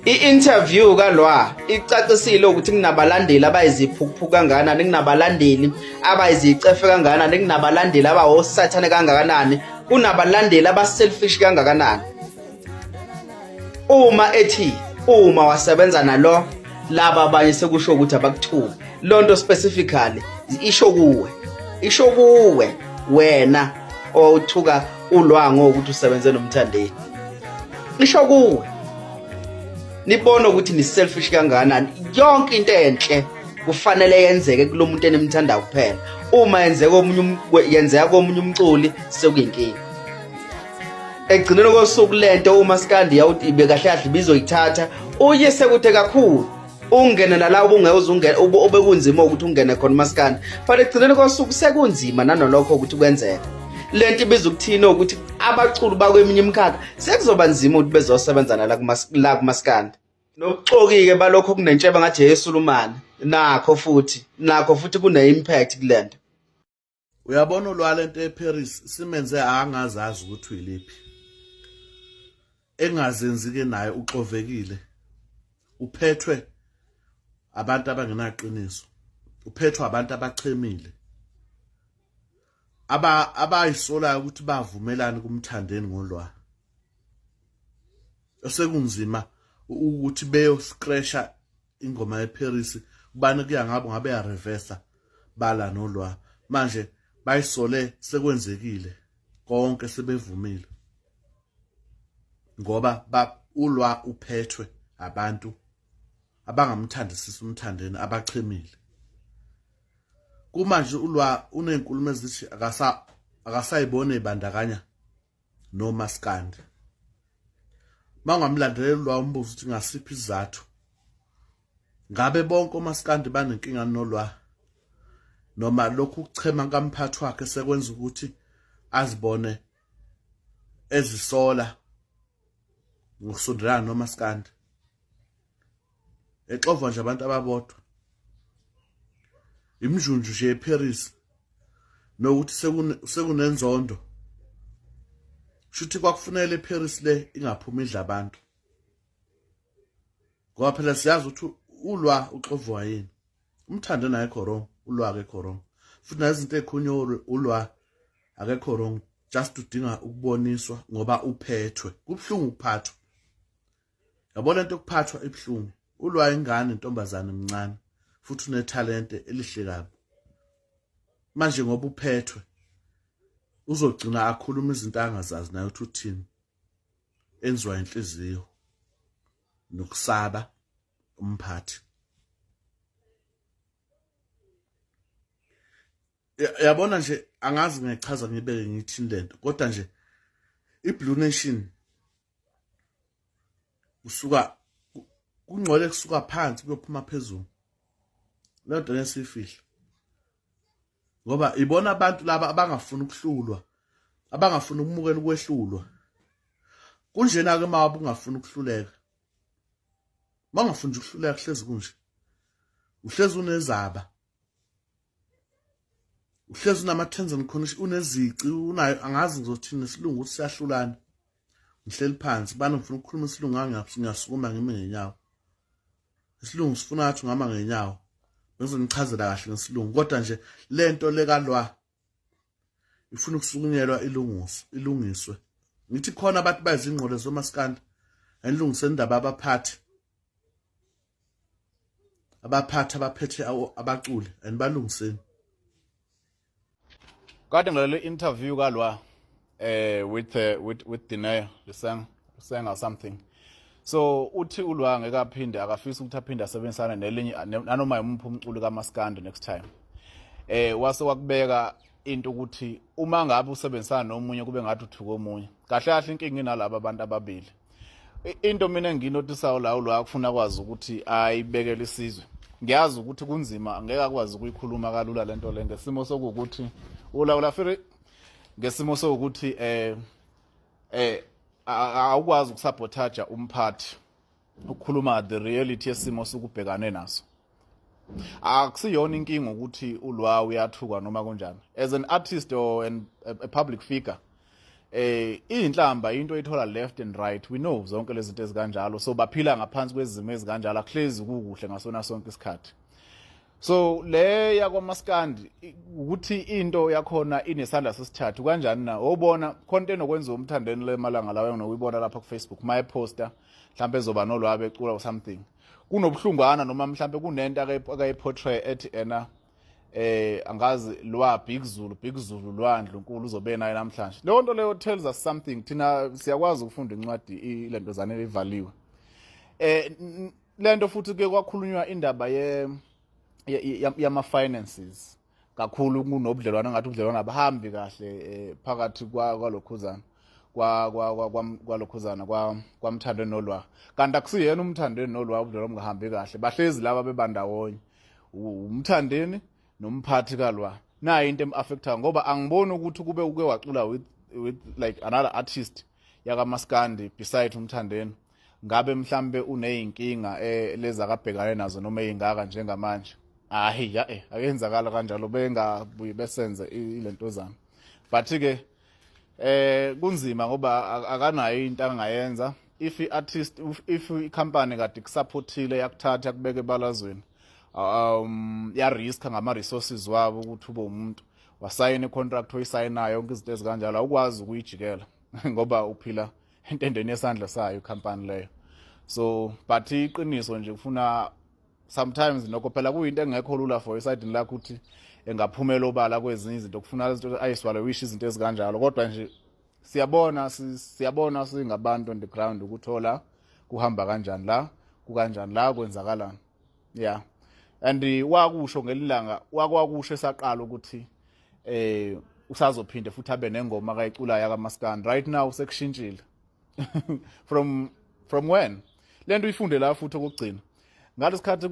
I-interview kaLwah icacisile ukuthi kunabalandeli abayiziphukuphuku kangakanani, kunabalandeli abayizicefe kangakanani, kunabalandeli abawosathane kangakanani, kunabalandeli abaselfish kangakanani. Uma ethi uma wasebenza nalo laba abanye sekusho ukuthi abakuthuki. Lonto specifically isho kuwe wena othuka uLwah ngokuthi usebenze nomthandeni. Isho kuwe. Nibona ukuthi ni selfish kangakanani. Yonke into enhle kufanele yenzeke kulomuntu enemthanda kuphela. Uma yenzeka komunye umculi sekuyinkinga. Egcineni kosuku lento uMaskandi yawuthi ibe kahle kahle bizoyithatha uye sekuthe kakhulu ungene nala ubungeke obekunzima ukuthi ungene khona uMaskandi. But egcineni kosuku sekunzima nanolokho ukuthi kwenzeke. Lento ibizukuthina ukuthi abaculi bakweminye imikhakha sekuzoba nzima ukuthi bezosebenza la kuMaskandi. Nobuxoki-ke balokho kunentsheba ngathi yesulumane nakho futhi kune-impact kulento. Uyabona uLwah lento eParis simenze angazazi ukuthi uyiliphi. Engazenzi-ke naye uxovekile. Uphethwe abantu abangenaqiniso. Uphethwe abantu abachemile. Abayisolayo ukuthi bavumelane kumthandeni ngoLwah. Osekunzima ukuthi beyoscratcha ingoma eParis kubani kuya ngabe ya reversa bala noLwah. Manje bayisole sekwenzekile konke sebevumile. Ngoba uLwah uphethwe abantu abangamthandisisi umthandeni abachemile. Kumanje uLwah unenkulumo ezithi akasayibona ibandakanya noMaskandi. Mangamlandelela uLwah umbuzo ukuthi ngasiphi isizathu. Ngabe bonke oMaskandi banenkinga noLwah? Noma lokhu ukuchema kamphathi wakhe sekwenza ukuthi azibone ezisola ngokusondelana noMaskandi. Exova nje abantu ababodwa. Imjunju nje eParis nokuthi sekunenzondo. Shuthi kwakufanele eParis le ingaphumi idla abantu. Ngoba phela siyazi ukuthi uLwah uxovwa yini. Umthandeni akekho wrong, uLwah akekho wrong. Futhi nazinto ezikhonyo uLwah akekho wrong, just udinga ukuboniswa ngoba uphethwe. Kubhlungu ukuphathwa. Yabona into ukuphathwa ebhlungu. uLwah ingane intombazane emncane futhi unetalente elihle kabi. Manje ngoba uphethwe uzogcina akhuluma izinto angazazi naye ukuthi uthini. Enzwa inhliziyo nokusaba uMqhathi. Yabona nje angazi ngichaza ngibeke ngithini lento kodwa nje iBlue Nation usuka kungcwele kusuka phansi kuyophuma phezulu. Lento nesifihla. Ngoba ibona abantu laba abangafuni ukuhlulwa, abangafuni ukumukela ukwehlulwa. Kunjena ke mawabe ungafuni ukuhluleka. Mangafuni ukuhluleka hlezi kunje. Uhlezi unezaba. Uhlezi unamathenzi ngikhona unezici unayo angazi ngizothina isilungu ukuthi siyahlulana. Ngihleli phansi bani ngifuna ukukhuluma isilungu ngiyasukuma ngime ngenyawo. Isilungu sifuna athi ngama ngenyawo. Bese ngichazela kahle ngesilungu kodwa nje lento lekaLwah ifuna ukusukunyelwa ilungiswe. Ngithi khona abantu bayizingqole zoMaskandi ayilungise indaba abaphathi abaphethe abaculi anibalungiseni. Kade ngilale interview kaLwah with Dineo sang or something. So uthi uLwah ngeke aphinde akafisa ukuthi aphinde asebenzisane nelinye nanoma umphu umculi kaMaskandi next time. Wase wakubeka into ukuthi uma ngabe usebenzisana nomunye kube ngathi uthuka omunye. Kahle kahle inkinga inalabo abantu ababili. Into mina enginotisayo la uLwah kufuna kwazi ukuthi ayibekele isizwe. Ngiyazi ukuthi kunzima ngeke akwazi ukuyikhuluma kalula lento le ngesimo sokuthi ulawula ngesimo sokuthi awukwazi ukusabotaja uMqhathi ukukhuluma the reality yesimo sokubhekane naso. Akusiyona inkinga ukuthi uLwah uyathuka noma kanjani. As an artist or a public figure Inhlamba into ethola left and right, we know zonke lezi zinto ezikanjalo, so baphila ngaphansi kwezimo ezikanjalo, akuhlezi kukuhle ngasona sonke isikhathi. So le yakwaMaskandi ukuthi into yakhona inesandla sesithathu kanjani na obona content okwenza umthandeni le malanga lawo nokuyibona lapha ku Facebook my poster mhlambe ezoba noLwah becula or something kunobuhlungwana noma mhlambe kunento akayiportray ethi ena angazi Lwah BigZulu Lwah Ndlunkulu uzobe naye namhlanje leyo nto leyo tells us something thina siyakwazi ukufunda incwadi ilento zane evaliwe lento futhi ke kwakhulunywa indaba yama finances kakhulu kunobudlelwana ngathi ubudlelwana abahambi kahle phakathi kwalokhuzana kwalokhuzana kwamthandweni noLwah kanti akusiyena umthandweni noLwah ubudlelwana bungahambi kahle bahlezi laba bebandawonye umthandeni noMqhathi kaLwah nayo into emaffecta ngoba angiboni ukuthi kube uke wacula with like another artist yakaMaskandi beside umthandeni ngabe mhlambe uneyinkinga leza kabhekane nazo noma eyingaka njengamanje akenzakala kanjalo bengabuyi besenze ilento zami but ke kunzima ngoba akanayo into angayenza if iartist if icompany kade kusupportile yakuthatha yakubeka ebalazweni ya risk ngama resources wabo ukuthi ube umuntu wasayina icontract oyisayinayo yonke izinto ezikanjalo awukwazi ukuyijikela ngoba uphila entendeni yesandla sayo icompany leyo so but iqiniso nje kufuna sometimes nokho phela kuyinto engekho lula for iside lakho ukuthi engaphumela obala kwezinye izinto kufuna izinto ayiswale wish izinto ezikanjalo kodwa nje siyabona singabantu on the ground ukuthola kuhamba kanjani la kukanjani la kwenzakalana yeah and wakusho ngelilanga wakwakusho esaqala ukuthi usazophinde futhi abe nengoma akayiculayo kaMaskandi right now sekushintshile from when lento ifunde la futhi okugcina ngathi isikhathi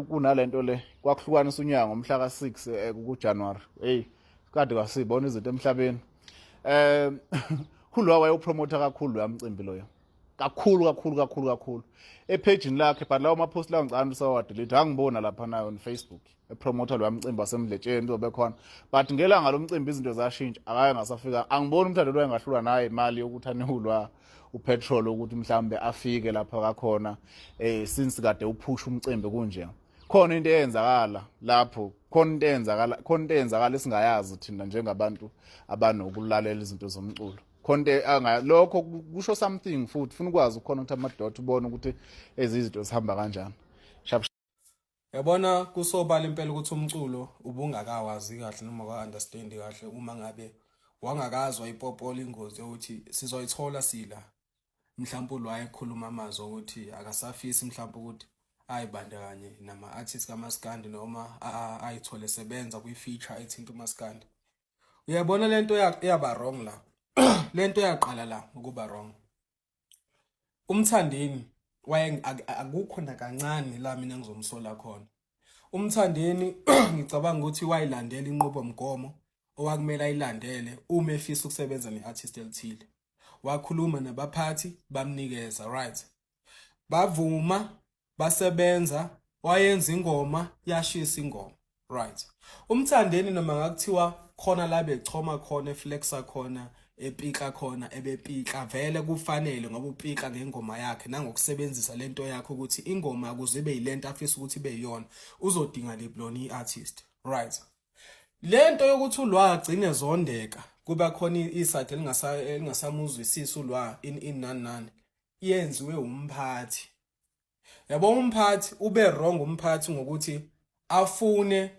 kunalento le kwakuhlukanisa unyaka ngomhla ka6 kuJanuary kade kwasibona izinto emhlabeni uLwah wayopromote kakhulu yamcimbi loyo kakhulu epagini lakhe but lawo ama-post lawo ngicanda usawadelete angibona lapha nayo on Facebook epromote lo mcimbi wasemdletsheni uzobe khona but ngelanga lomcimbi izinto zashintsha akaye ngasafika angiboni umthandelo wayengahlula naye imali yokuthi aneulwa upetrol ukuthi mhlambe afike lapha kakhona since kade uphusha umcimbi kunje khona into eyenzakala lapho khona into eyenzakala esingayazi thina njengabantu abanokulalela izinto zomculo konke lokho kusho something futhi ufuna ukwazi ukhona ukuthi amadoda ubone ukuthi ezizinto zihamba kanjani yabona kusobala impela ukuthi umculo ubungakawazi kahle noma ka-understand kahle uma ngabe wangakazwa ipopola ingozi ukuthi sizoyithola sila mhlawumbe uLwah ekhuluma amazwi ukuthi akasafisi mhlawumbe ukuthi ayibandakanye nama-artist kaMaskandi noma ayithole sebenza kwi-feature ethinta uMaskandi uyabona lento yaba wrong la lento yaqala la ukuba wrong umthandeni akukho nakancane la mina ngizomsola khona umthandeni ngicabanga ukuthi wayilandela inqubomgomo owakumele ayilandele uma efisa ukusebenza neartist elithile wakhuluma nabaphathi bamnikeza right bavuma basebenza wayenza ingoma yashisa ingoma right umthandeni noma ngakuthiwa khona la bechoma khona eflexa khona epika khona ebepika vele kufanele ngoba upika ngengoma yakhe nangokusebenzisa lento yakhe ukuthi ingoma akuzibe yilento afisa ukuthi ibe yiyona uzodinga lebloni iartist right lento yokuthi uLwah agcine zondeka kuba khona iside lingasamuzwisisa uLwah inani yenziwe uMqhathi yabo uMqhathi ube wrong uMqhathi ngokuthi afune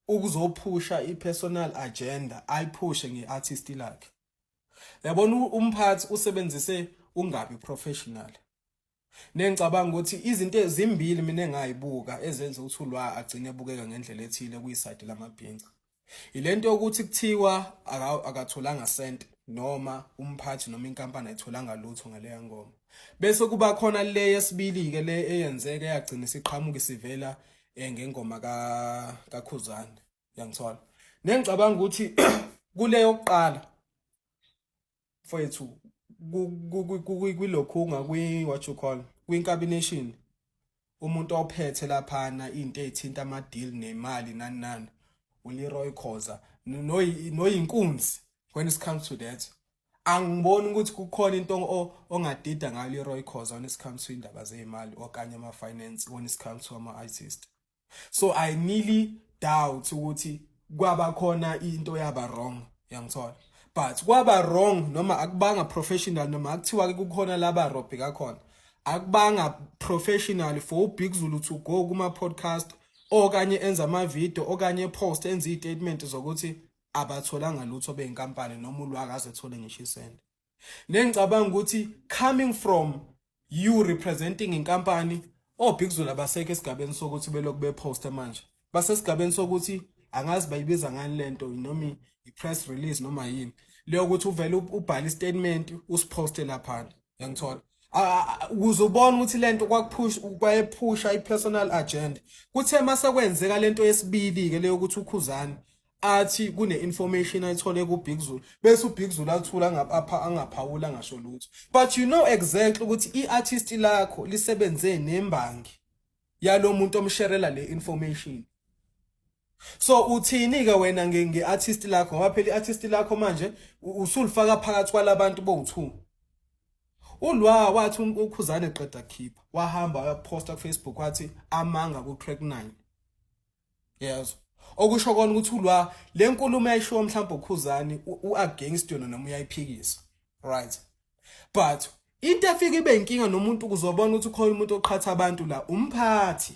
ukuzophusha ipersonal agenda ayiphushe ngeartist lakhe yabona uMqhathi usebenzise ungabi professional nengicabanga ukuthi izinto ezimbili mina engayibuka ezenza ukuthi uLwah agcine ebukeka ngendlela ethile kuyiside lamabhinqa ilento yokuthi kuthiwa akatholanga cent noma umphathi noma inkampani ayitholanga lutho ngaleya ngoma bese kuba khona le yesibili ke le eyenzeke yagcina isiqhamuka sivela ngengoma kaKhuzani yangithola nengicabanga ukuthi kuleyo yokuqala mfowethu kulokhunga what you call kwinkabination umuntu ophethe laphana into ezithinta ama deal nemali nani uLeroy Khoza noyinkunzi when it comes to that angiboni ukuthi kukhona into ongadida ngayo iRoy Khoza when it comes to indaba zezimali okanye ama finance when it comes to ama artists. So I nearly doubt ukuthi kwaba khona into yaba wrong yangithola. But kwaba wrong noma akubanga professional noma akuthiwa ke kukhona laba robhe kakhona. Akubanga professional for BigZulu to go kuma podcast okanye enza ama video okanye post enza istatement zokuthi abatholanga lutho beyinkampani noma uLwah akaze ethole ngisho isende. Nengicabanga ukuthi coming from you representing inkampani BigZulu abasekho esigabeni sokuthi belokhu beposta manje. Basesigabeni sokuthi angazi bayibiza ngani lento noma i-press release noma yini. Leyo ukuthi uvele ubhale istatement usiposte lapha. Yangithola. Uzobona ukuthi lento kwayephusha i-personal agenda. Kuthe mase kwenzeka lento yesibili ke leyo ukuthi uKhuzani athi kune information ayithole ku BigZulu bese uBigZulu athula angaphawula ngasho lutho. But you know exactly ukuthi iartist lakho lisebenze nembangi yalo muntu omsherela le information. So uthini ke wena ngeartist lakho ngoba phela iartist lakho manje usulifaka phakathi kwalabantu bowu2. uLwah wathi uKhuzani eqeda khipha wahamba waposta ku Facebook wathi amanga ku track 9. Yes. Okusho kona ukuthi uLwah le nkulumo ayisho mhlawumbe uKhuzani against yona noma uyayiphikisa. Right. But into efika ibe inkinga nomuntu kuzobona ukuthi ukhona umuntu oqhatha abantu la uMqhathi.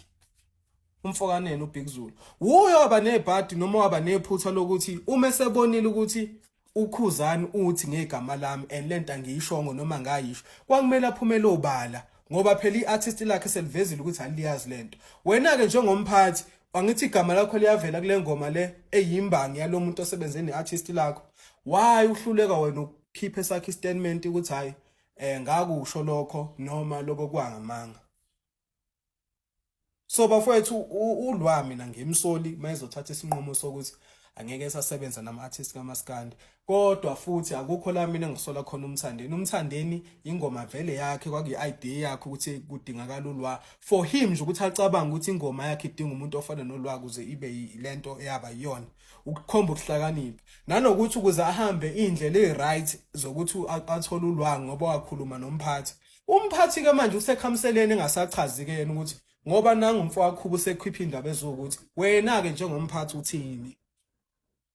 Umfokanene uBigZulu. Uyo waba nebhadi noma waba nephutha lokuthi uma sebonile ukuthi uKhuzani uthi ngegama lami and lento angiyishongo noma ngayisho kwakumele aphumele obala ngoba phela iartist lakhe selivezile ukuthi aliyazi lento. Wena ke njengomphathi angithi igama lakho liyavela kule ngoma le eyimbangi yalo muntu osebenze neartist lakho. Why uhluleka wena ukukhipha sakhe statement ukuthi hayi ngakusho lokho noma lokho kwangamanga. So bafowethu uLwah mina ngimsoli mayezothatha isinqumo sokuthi angeke esasebenza nama artists kaMaskandi kodwa futhi akukho la mina ngisola khona umthandeni ingoma vele yakhe kwakuyi idea yakhe ukuthi kudingakala uLwah for him nje ukuthi acabanga ukuthi ingoma yakhe idinga umuntu ofana noLwah kuze ibe lento eyaba yiyona ukukhomba ukuhlakanipha nanokuthi ukuze ahambe indlela eziright zokuthi athole uLwah ngoba wakhuluma noMqhathi. uMqhathi ke manje usekhamselene engasachazi ke yena ukuthi ngoba nanga umfowakho usekhipha indaba ezokuthi wena ke njengomphathi uthini.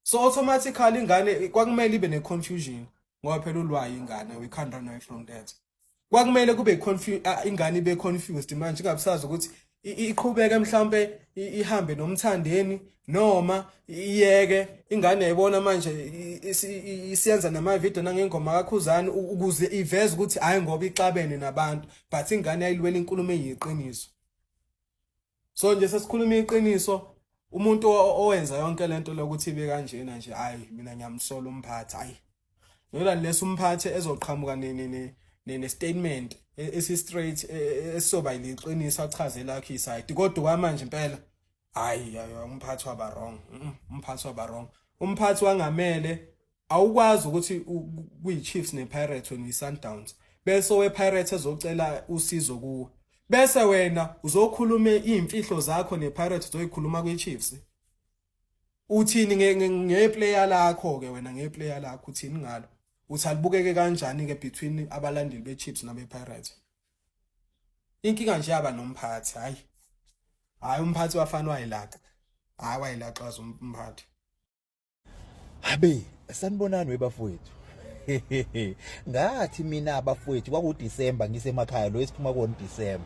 So automatically ingane kwakumele ibe neconfusion ngoba phela uLwah ingane we can't run away from that. Kwakumele kube ingane ibe confused manje ingabusazi ukuthi iqhubeke mhlambe ihambe nomthandeni noma iyeke ingane yayibona manje isiyenza nama video nangengoma kaKhuzani ukuze iveze ukuthi hayi ngoba ixabene nabantu but ingane yayilwela inkulumo eyiqiniso. So nje sesikhuluma iqiniso umuntu owenza yonke lento lokuthi ibe kanjena nje hayi mina ngiyamsola uMqhathi hayi. Ngoba leso uMqhathi ezoqhamuka ne statement esi straight esoba iliqiniso achaze lakhe iside kodwa manje impela hayi uMqhathi waba wrong. uMqhathi waba wrong. uMqhathi wangamele awukwazi ukuthi kuyiChiefs nePirates when uSundowns bese wePirates ezocela usizo kuwe. Bese wena uzokhuluma izimfihlo zakho nePirates uzoyikhuluma kweChiefs. Uthini ngeplayer lakho ke wena ngeplayer lakho uthini ngalo? Uthi alibukeke kanjani ke between abalandeli beChiefs nabePirates? Inkinga nje yaba noMqhathi hayi. Hayi uMqhathi wafana wayilaqa. Hayi wayilaxaza uMqhathi. Habe sanibonani webafowethu. Ngathi mina abafowethu kwakuDisemba ngisemakhaya lo esiphuma kuona Disemba.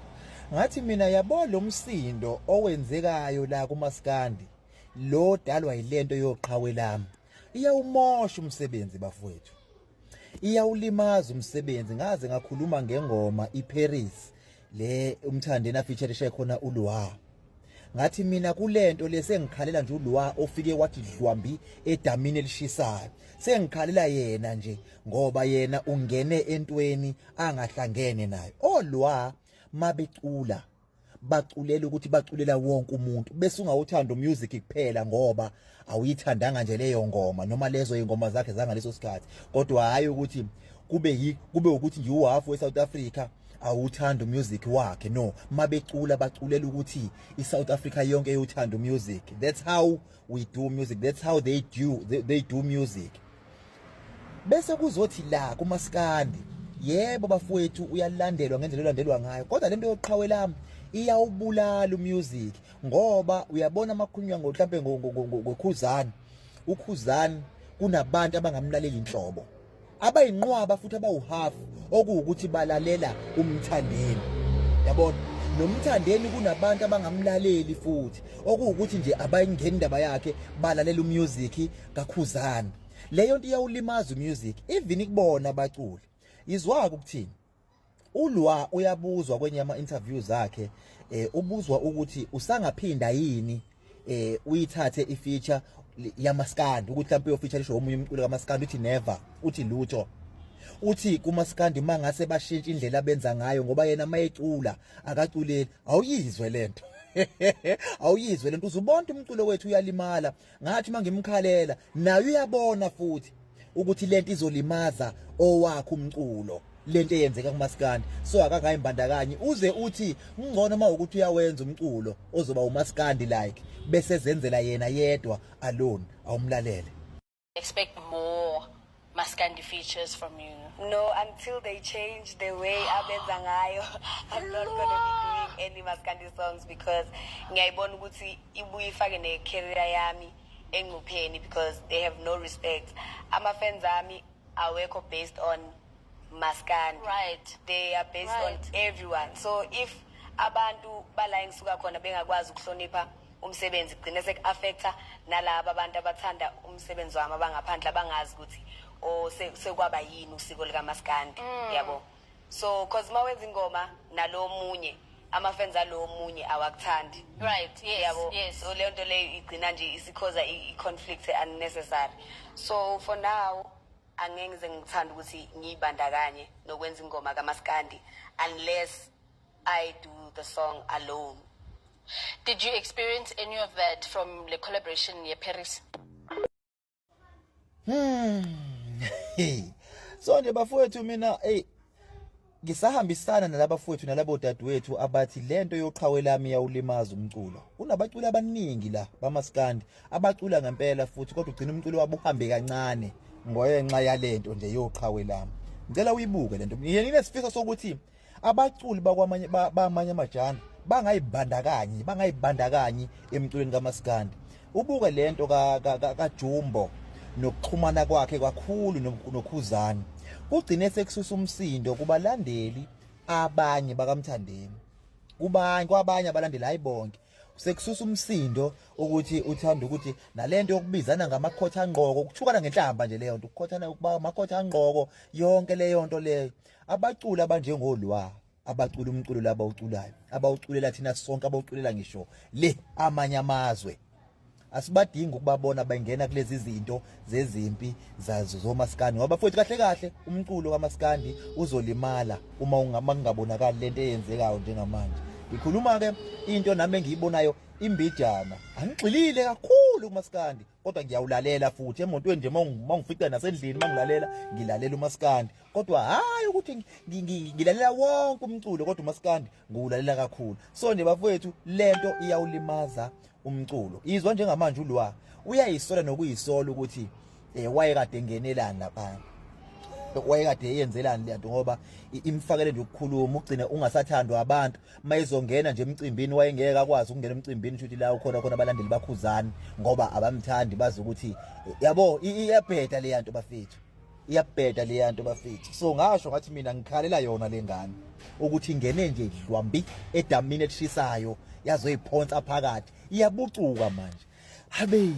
Ngathi mina yabo lo msindo owenzekayo la kuMaskandi lo dalwa yilento yoqhawe lami. Iyawumosha umsebenzi bafowethu. Iyawulimaza umsebenzi ngaze ngakhuluma ngengoma iParis le umthandeni afeatureishe khona uLwah. Ngathi mina kulento lesengikhalela nje uLwah ofike wathi dlwambi edamini elishisayo. Sengikhalela yena nje ngoba yena ungene entweni angahlangene nayo. oLwah mabecula baculela ukuthi baculela wonke umuntu bese ungawuthanda umusic kuphela ngoba awuyithandanga nje leyo ngoma noma lezo ingoma zakhe zangaleso sikhathi kodwa hayi ukuthi kube ukuthi nje uhafu weSouth Africa awuthanda umusic wakhe no mabecula baculela ukuthi iSouth Africa yonke eyothanda umusic. That's how we do music, that's how they do music. bese kuzothi la kumaskandi yebo bafowethu uyalandelwa ngendlela olandelwa ngayo kodwa lento yoqhawe lami iyawubulala umusic ngoba uyabona amakhulunywa mhlambe ngokhuzani ukhuzani kunabantu abangamlaleli inhlobo abayinqwaba futhi abawuhalf okuwukuthi balalela umthandeni yabona nomthandeni kunabantu abangamlaleli futhi okuwukuthi nje abayingeni indaba yakhe balalela umusic kakhuzani leyo nto iyawulimaza umusic even ikubona abaculi izwaka ukuthini uLwah uyabuzwa kwenye ama interviews zakhe ubuzwa ukuthi usangaphinda yini uyithathe ifeature yamaskandi ukuthi mhlawumbe uyofeature lisho omunye umculo kamaskandi uthi never uthi lutho uthi kumaskandi mangase bashintsha indlela abenza ngayo ngoba yena mayecula akaculeli awuyizwe lento awuyizwe lento uzubona umculo wethu uyalimala ngathi mangimkhalela nayo uyabona futhi ukuthi lento izolimaza owakhe umculo lento eyenzeka kumaskandi so akakayimbandakanye uze uthi ngcono uma ukuthi uyawenza umculo ozoba umaskandi like bese zenzela yena yedwa alone awumlalele. Expect more maskandi features from you. No, until they change the way abenza ngayo I'm not going to be doing any maskandi songs because ngiyayibona ukuthi ibuye ifake ne career yami engupheni because they have no respect. Ama-fans ami awekho based on maskandi. Right. They are based on everyone. So if abantu bala engisuka khona bengakwazi ukuhlonipha umsebenzi kugcine sek-affecta nalabo abantu abathanda umsebenzi wami abangaphandle abangazi ukuthi sekwaba yini usiko likaMaskandi yabo. So cause mawenza ingoma nalo munye ama-fans alo munye awakuthandi. Right, yes, yabo. yes. So leyo nto leyo igcina nje isikhoza i-conflict unnecessary. So for now angeke ngize ngithanda ukuthi ngiyibandakanye nokwenza ingoma kaMaskandi unless I do the song alone. Did you experience any of that from the collaboration near Paris? So nje bafowethu mina ngisahambisana nalabafowethu nalabo dadewethu abathi lento yoqhawe lami yawulimaza umculo. Kunabaculi abaningi la bamaskandi abacula ngempela futhi kodwa ugcina umculo wabo uhambe kancane ngoyenxa yalento nje yoqhawe lami. Ngicela uyibuke lento. Yena inesifiso sokuthi abaculi bamanye amajana bangayibandakanyi emculweni kaMaskandi. Ubuke lento kaJumbo nokuxhumana kwakhe kakhulu nokhuzani. Kugcine sekususa umsindo kubalandeli abanye bakamthandeni. Kwabanye abalandeli ayibonke. Sekususa umsindo ukuthi uthanda ukuthi nalento yokubizana ngamakhotha angqoko ukuthukana ngenhlamba nje leyo nto ukukhothana ukuba amakhotha angqoko yonke leyo nto leyo. Abaculi abanjengolwa abacula umculo laba uculayo abawuculela thina sonke abawuculela ngisho le amanye amazwe asibadingi ukubabona bangena kulezi zinto zezimpi zazo zomaskandi ngoba futhi kahle umculo kaMaskandi uzolimala uma ungabonakali lento eyenzekayo njengamanje. Ngikhuluma ke into nami engiyibonayo imbijana angixilile kakhulu kuMaskandi kodwa ngiyawulalela futhi emontweni nje mangifica nasendlini mangilalela ngilalela uMaskandi kodwa hayi ukuthi ngilalela wonke umculo kodwa uMaskandi ngiwulalela kakhulu. So nje bafowethu lento iyawulimaza umculo. Izwa njengamanje uLwah uyayisola nokuyisola ukuthi wayekade engenelana lapha wayekade eyenzelani lento ngoba imfakele nje ukukhuluma ugcine ungasathandwa abantu mayizongena nje emcimbini wayengeke akwazi ukungena emcimbini futhi la ukhona abalandeli bakhuzani ngoba abamthandi bazi ukuthi yabo iyabheda le yanto bafethu iyabheda le yanto bafethu. So ngasho ngathi mina ngikhalela yona lengane ukuthi ingene nje dlwambi edamini elishisayo yazoyiphonsa phakathi iyabucuka manje habe